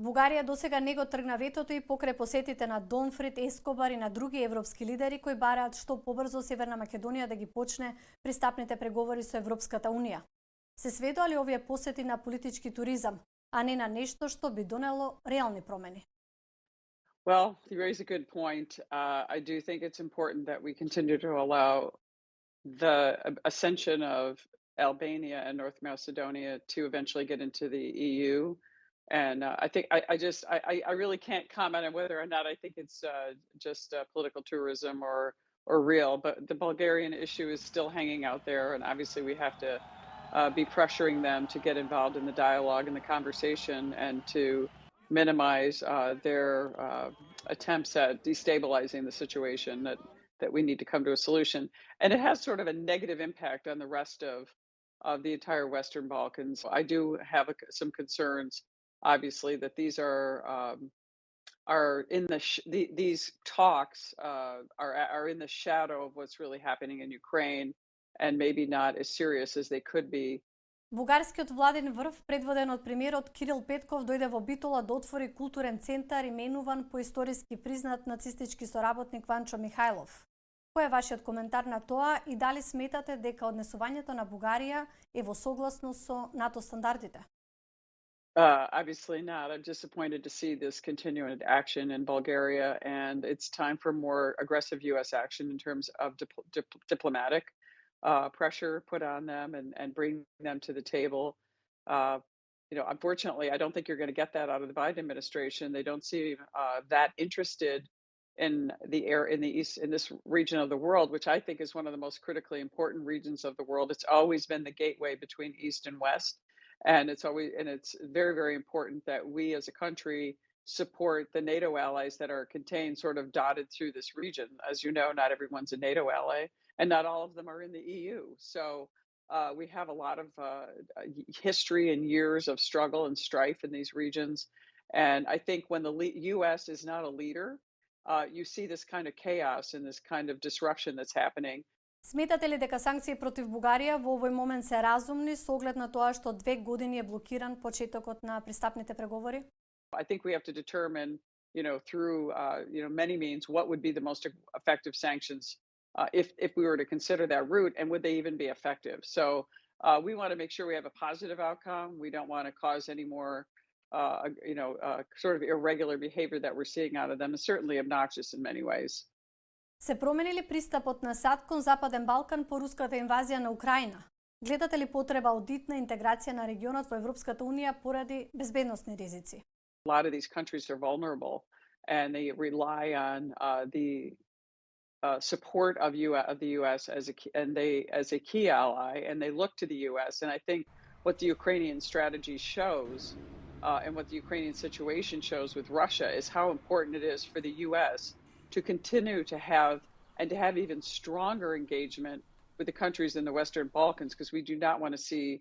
Бугарија досега не го тргна ветото и покрај посетите на Донфрид, Ескобар и на други европски лидери кои бараат што побрзо Северна Македонија да ги почне пристапните преговори со Европската Унија. Се сведува ли овие посети на политички туризам, а не на нешто што би донело реални промени? Well, you raise a good point. I do think it's important that we continue to allow the ascension of Albania and North Macedonia to eventually get into the EU. And I think I really can't comment on whether or not I think it's just political tourism or real. But the Bulgarian issue is still hanging out there, and obviously we have to be pressuring them to get involved in the dialogue and the conversation, and to minimize their attempts at destabilizing the situation. That we need to come to a solution, and it has sort of a negative impact on the rest of the entire Western Balkans. I do have some concerns, obviously, that these are in these talks are in the shadow of what's really happening in Ukraine, and maybe not as serious as they could be. Бугарскиот владен врв, предводен од премиерот Кирил Петков, дојде во Битола да отвори културен центар именуван по историски признат нацистички соработник Ванчо Михајлов. Кој е вашиот коментар на тоа и дали сметате дека однесувањето на Бугарија е во согласност со НАТО стандардите? Obviously not. I'm disappointed to see this continued action in Bulgaria, and it's time for more aggressive U.S. action in terms of diplomatic pressure put on them and bring them to the table. Unfortunately, I don't think you're going to get that out of the Biden administration. They don't seem that interested in this region of the world, which I think is one of the most critically important regions of the world. It's always been the gateway between East and West, and it's very, very important that we as a country support the NATO allies that are contained, sort of dotted through this region. As you know, not everyone's a NATO ally, and not all of them are in the EU. So we have a lot of history and years of struggle and strife in these regions. And I think when the U.S. is not a leader, you see this kind of chaos and this kind of disruption that's happening. Сметате ли дека санкции против Бугарија во овој момент се разумни со оглед на тоа што 2 години е блокиран почетокот на пристапните преговори? I think we have to determine, through many means, what would be the most effective sanctions if we were to consider that route, and would they even be effective? So we want to make sure we have a positive outcome. We don't want to cause any more, sort of irregular behavior that we're seeing out of them. It's certainly obnoxious in many ways. Се промени ли пристапот на САД кон Западен Балкан по руската инвазија на Украина? Гледате ли потреба од дитна интеграција на регионот во Европската Унија поради безбедносни ризици? A lot of these countries are vulnerable, and they rely on the support of the U.S. as a key ally, and they look to the U.S. And I think what the Ukrainian strategy shows, and what the Ukrainian situation shows with Russia, is how important it is for the U.S. to continue to have even stronger engagement with the countries in the Western Balkans, because we do not want to see